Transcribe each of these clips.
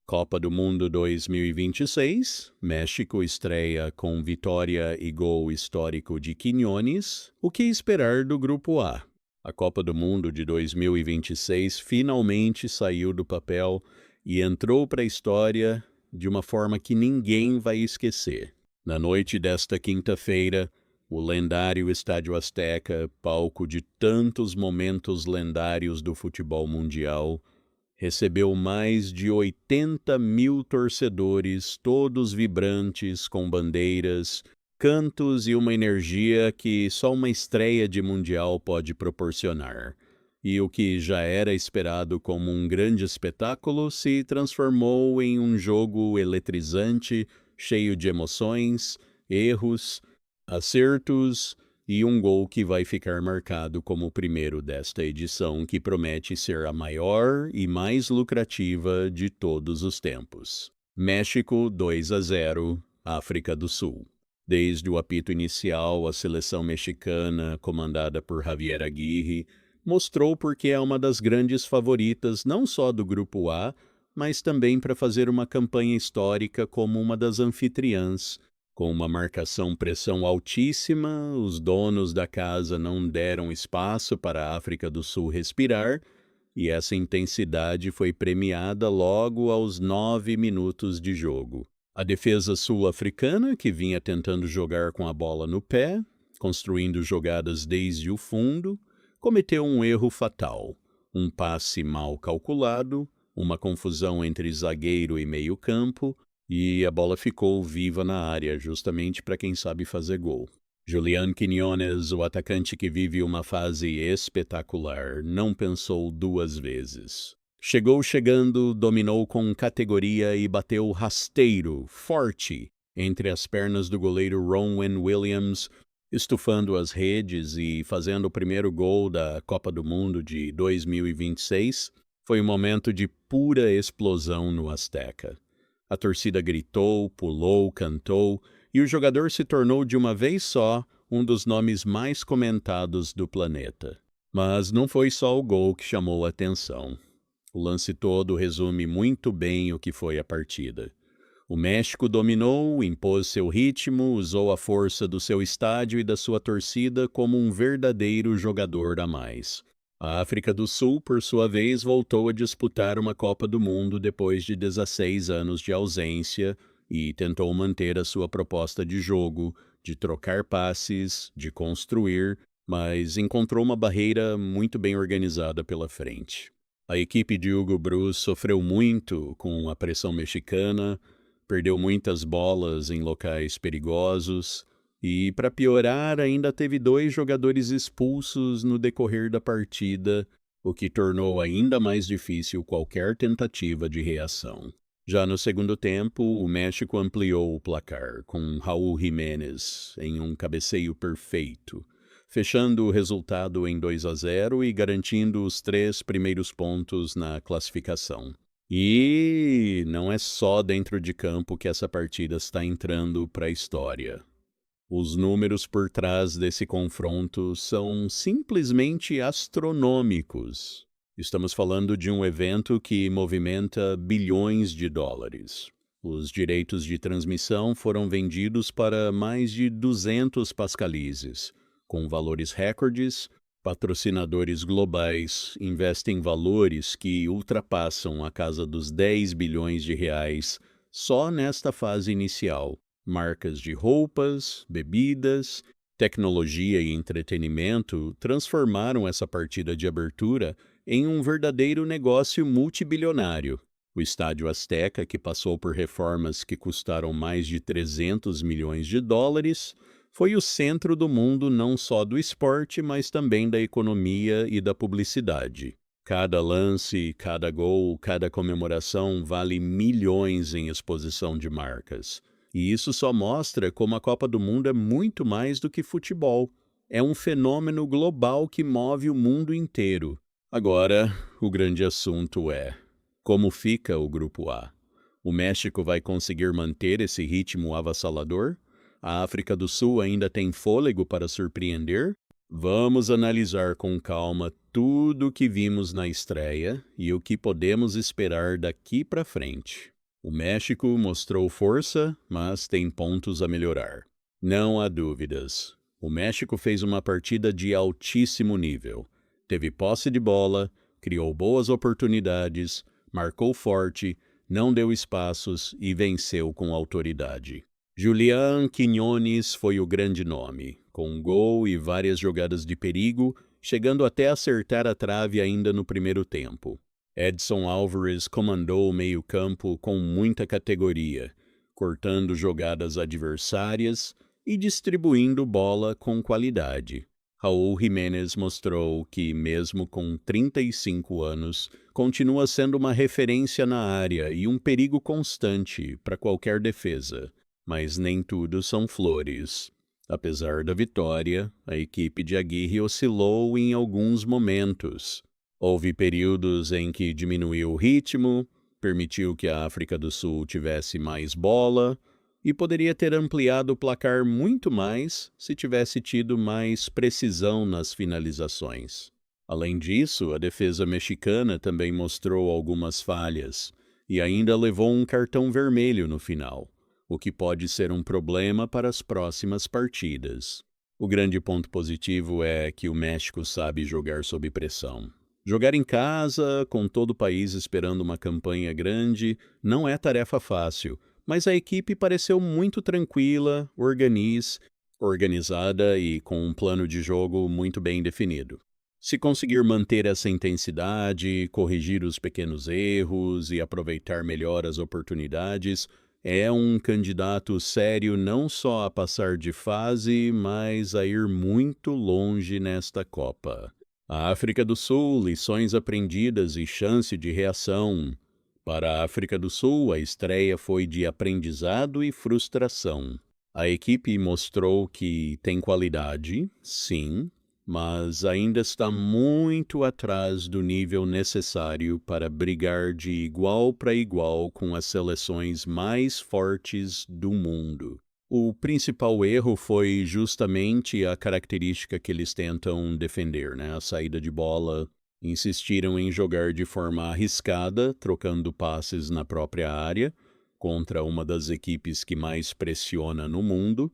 Copa do Mundo 2026, México estreia com vitória e gol histórico de Quiñones. O que esperar do Grupo A? A Copa do Mundo de 2026 finalmente saiu do papel e entrou para a história de uma forma que ninguém vai esquecer. Na noite desta quinta-feira, o lendário Estádio Azteca, palco de tantos momentos lendários do futebol mundial, recebeu mais de 80 mil torcedores, todos vibrantes, com bandeiras, cantos e uma energia que só uma estreia de Mundial pode proporcionar. E o que já era esperado como um grande espetáculo se transformou em um jogo eletrizante, cheio de emoções, erros, acertos e um gol que vai ficar marcado como o primeiro desta edição, que promete ser a maior e mais lucrativa de todos os tempos. México 2-0, África do Sul. Desde o apito inicial, a seleção mexicana, comandada por Javier Aguirre, mostrou porque é uma das grandes favoritas não só do Grupo A, mas também para fazer uma campanha histórica como uma das anfitriãs. Com uma marcação-pressão altíssima, os donos da casa não deram espaço para a África do Sul respirar, e essa intensidade foi premiada logo aos 9 minutos de jogo. A defesa sul-africana, que vinha tentando jogar com a bola no pé, construindo jogadas desde o fundo, cometeu um erro fatal. Um passe mal calculado, uma confusão entre zagueiro e meio-campo, e a bola ficou viva na área, justamente para quem sabe fazer gol. Julián Quiñones, o atacante que vive uma fase espetacular, não pensou duas vezes. Chegou chegando, dominou com categoria e bateu rasteiro, forte, entre as pernas do goleiro Ronwen Williams, estufando as redes e fazendo o primeiro gol da Copa do Mundo de 2026. Foi um momento de pura explosão no Azteca. A torcida gritou, pulou, cantou, e o jogador se tornou de uma vez só um dos nomes mais comentados do planeta. Mas não foi só o gol que chamou a atenção. O lance todo resume muito bem o que foi a partida. O México dominou, impôs seu ritmo, usou a força do seu estádio e da sua torcida como um verdadeiro jogador a mais. A África do Sul, por sua vez, voltou a disputar uma Copa do Mundo depois de 16 anos de ausência e tentou manter a sua proposta de jogo, de trocar passes, de construir, mas encontrou uma barreira muito bem organizada pela frente. A equipe de Hugo Broos sofreu muito com a pressão mexicana, perdeu muitas bolas em locais perigosos, e, para piorar, ainda teve 2 jogadores expulsos no decorrer da partida, o que tornou ainda mais difícil qualquer tentativa de reação. Já no segundo tempo, o México ampliou o placar, com Raúl Jiménez em um cabeceio perfeito, fechando o resultado em 2-0 e garantindo os 3 primeiros pontos na classificação. E não é só dentro de campo que essa partida está entrando para a história. Os números por trás desse confronto são simplesmente astronômicos. Estamos falando de um evento que movimenta bilhões de dólares. Os direitos de transmissão foram vendidos para mais de 200 pascalizes, com valores recordes. Patrocinadores globais investem valores que ultrapassam a casa dos 10 bilhões de reais só nesta fase inicial. Marcas de roupas, bebidas, tecnologia e entretenimento transformaram essa partida de abertura em um verdadeiro negócio multibilionário. O Estádio Azteca, que passou por reformas que custaram mais de 300 milhões de dólares, foi o centro do mundo não só do esporte, mas também da economia e da publicidade. Cada lance, cada gol, cada comemoração vale milhões em exposição de marcas. E isso só mostra como a Copa do Mundo é muito mais do que futebol. É um fenômeno global que move o mundo inteiro. Agora, o grande assunto é: como fica o Grupo A? O México vai conseguir manter esse ritmo avassalador? A África do Sul ainda tem fôlego para surpreender? Vamos analisar com calma tudo o que vimos na estreia e o que podemos esperar daqui para frente. O México mostrou força, mas tem pontos a melhorar. Não há dúvidas. O México fez uma partida de altíssimo nível. Teve posse de bola, criou boas oportunidades, marcou forte, não deu espaços e venceu com autoridade. Julián Quiñones foi o grande nome, com um gol e várias jogadas de perigo, chegando até acertar a trave ainda no primeiro tempo. Edson Álvares comandou o meio-campo com muita categoria, cortando jogadas adversárias e distribuindo bola com qualidade. Raul Jiménez mostrou que, mesmo com 35 anos, continua sendo uma referência na área e um perigo constante para qualquer defesa. Mas nem tudo são flores. Apesar da vitória, a equipe de Aguirre oscilou em alguns momentos. Houve períodos em que diminuiu o ritmo, permitiu que a África do Sul tivesse mais bola e poderia ter ampliado o placar muito mais se tivesse tido mais precisão nas finalizações. Além disso, a defesa mexicana também mostrou algumas falhas e ainda levou um cartão vermelho no final, o que pode ser um problema para as próximas partidas. O grande ponto positivo é que o México sabe jogar sob pressão. Jogar em casa, com todo o país esperando uma campanha grande, não é tarefa fácil, mas a equipe pareceu muito tranquila, organizada e com um plano de jogo muito bem definido. Se conseguir manter essa intensidade, corrigir os pequenos erros e aproveitar melhor as oportunidades, é um candidato sério não só a passar de fase, mas a ir muito longe nesta Copa. A África do Sul, lições aprendidas e chance de reação. Para a África do Sul, a estreia foi de aprendizado e frustração. A equipe mostrou que tem qualidade, sim, mas ainda está muito atrás do nível necessário para brigar de igual para igual com as seleções mais fortes do mundo. O principal erro foi justamente a característica que eles tentam defender, a saída de bola. Insistiram em jogar de forma arriscada, trocando passes na própria área, contra uma das equipes que mais pressiona no mundo,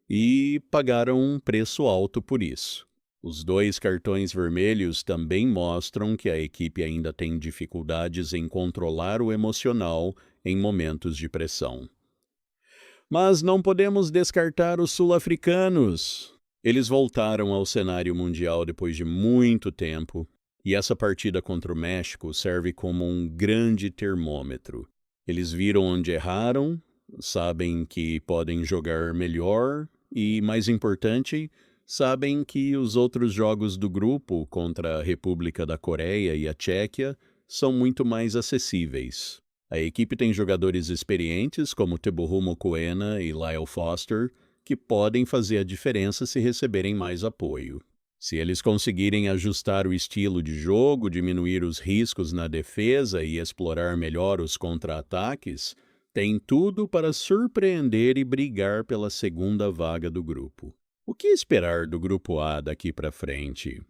e pagaram um preço alto por isso. Os 2 cartões vermelhos também mostram que a equipe ainda tem dificuldades em controlar o emocional em momentos de pressão. Mas não podemos descartar os sul-africanos. Eles voltaram ao cenário mundial depois de muito tempo, e essa partida contra o México serve como um grande termômetro. Eles viram onde erraram, sabem que podem jogar melhor e, mais importante, sabem que os outros jogos do grupo contra a República da Coreia e a Tchequia são muito mais acessíveis. A equipe tem jogadores experientes como Teboho Mokoena e Lyle Foster, que podem fazer a diferença se receberem mais apoio. Se eles conseguirem ajustar o estilo de jogo, diminuir os riscos na defesa e explorar melhor os contra-ataques, tem tudo para surpreender e brigar pela segunda vaga do grupo. O que esperar do Grupo A daqui para frente?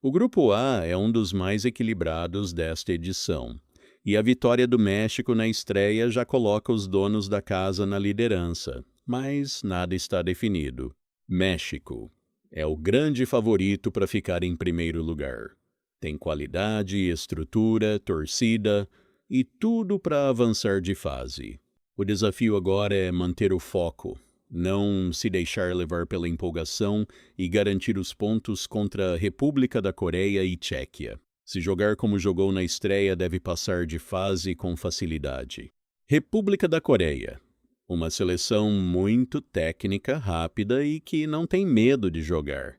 O Grupo A é um dos mais equilibrados desta edição. E a vitória do México na estreia já coloca os donos da casa na liderança, mas nada está definido. México é o grande favorito para ficar em primeiro lugar. Tem qualidade, estrutura, torcida e tudo para avançar de fase. O desafio agora é manter o foco, não se deixar levar pela empolgação e garantir os pontos contra a República da Coreia e Tchequia. Se jogar como jogou na estreia, deve passar de fase com facilidade. República da Coreia. Uma seleção muito técnica, rápida e que não tem medo de jogar.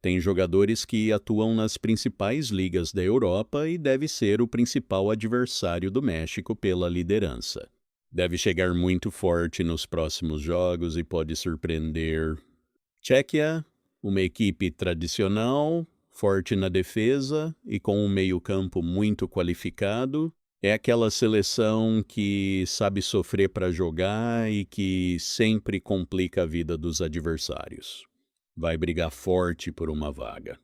Tem jogadores que atuam nas principais ligas da Europa e deve ser o principal adversário do México pela liderança. Deve chegar muito forte nos próximos jogos e pode surpreender. Tchequia, uma equipe tradicional, forte na defesa e com um meio-campo muito qualificado. É aquela seleção que sabe sofrer para jogar e que sempre complica a vida dos adversários. Vai brigar forte por uma vaga.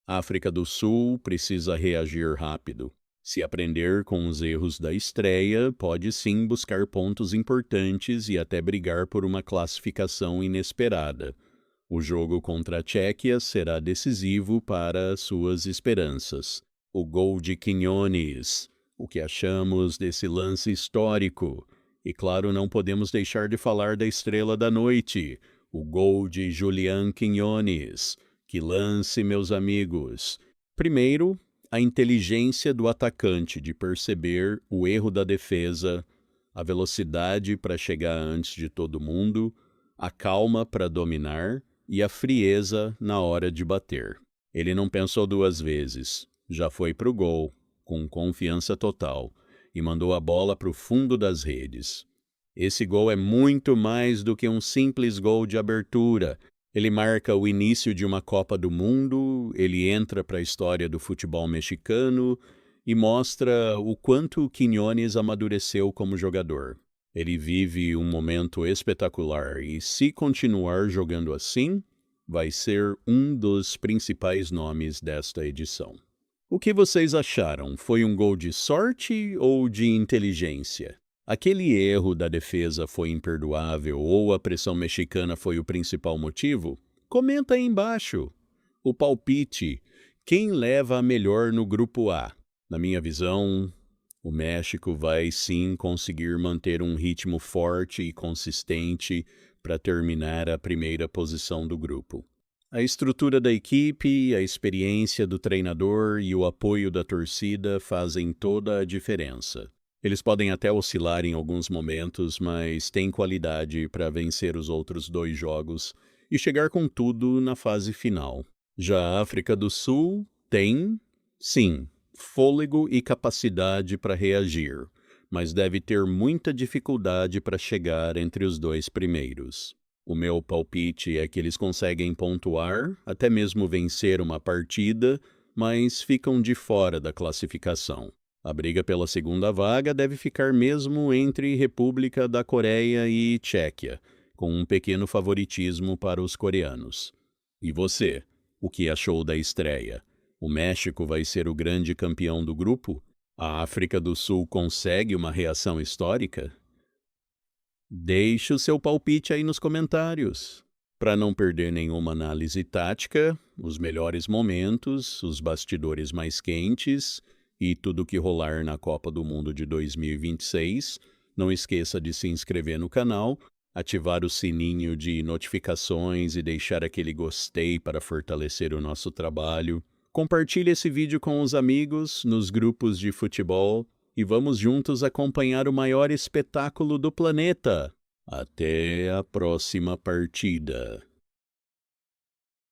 A África do Sul precisa reagir rápido. Se aprender com os erros da estreia, pode sim buscar pontos importantes e até brigar por uma classificação inesperada. O jogo contra a Tchequia será decisivo para suas esperanças. O gol de Quiñones. O que achamos desse lance histórico? E claro, não podemos deixar de falar da estrela da noite, o gol de Julián Quiñones. Que lance, meus amigos! Primeiro, a inteligência do atacante de perceber o erro da defesa, a velocidade para chegar antes de todo mundo, a calma para dominar e a frieza na hora de bater. Ele não pensou duas vezes, já foi para o gol, com confiança total, e mandou a bola para o fundo das redes. Esse gol é muito mais do que um simples gol de abertura. Ele marca o início de uma Copa do Mundo, ele entra para a história do futebol mexicano e mostra o quanto Quiñones amadureceu como jogador. Ele vive um momento espetacular e, se continuar jogando assim, vai ser um dos principais nomes desta edição. O que vocês acharam? Foi um gol de sorte ou de inteligência? Aquele erro da defesa foi imperdoável ou a pressão mexicana foi o principal motivo? Comenta aí embaixo. O palpite. Quem leva a melhor no grupo A? Na minha visão, o México vai sim conseguir manter um ritmo forte e consistente para terminar a primeira posição do grupo. A estrutura da equipe, a experiência do treinador e o apoio da torcida fazem toda a diferença. Eles podem até oscilar em alguns momentos, mas têm qualidade para vencer os outros 2 jogos e chegar com tudo na fase final. Já a África do Sul tem, sim, fôlego e capacidade para reagir, mas deve ter muita dificuldade para chegar entre os 2 primeiros. O meu palpite é que eles conseguem pontuar, até mesmo vencer uma partida, mas ficam de fora da classificação. A briga pela segunda vaga deve ficar mesmo entre República da Coreia e Tchequia, com um pequeno favoritismo para os coreanos. E você, o que achou da estreia? O México vai ser o grande campeão do grupo? A África do Sul consegue uma reação histórica? Deixe o seu palpite aí nos comentários. Para não perder nenhuma análise tática, os melhores momentos, os bastidores mais quentes e tudo o que rolar na Copa do Mundo de 2026, não esqueça de se inscrever no canal, ativar o sininho de notificações e deixar aquele gostei para fortalecer o nosso trabalho. Compartilhe esse vídeo com os amigos nos grupos de futebol e vamos juntos acompanhar o maior espetáculo do planeta. Até a próxima partida.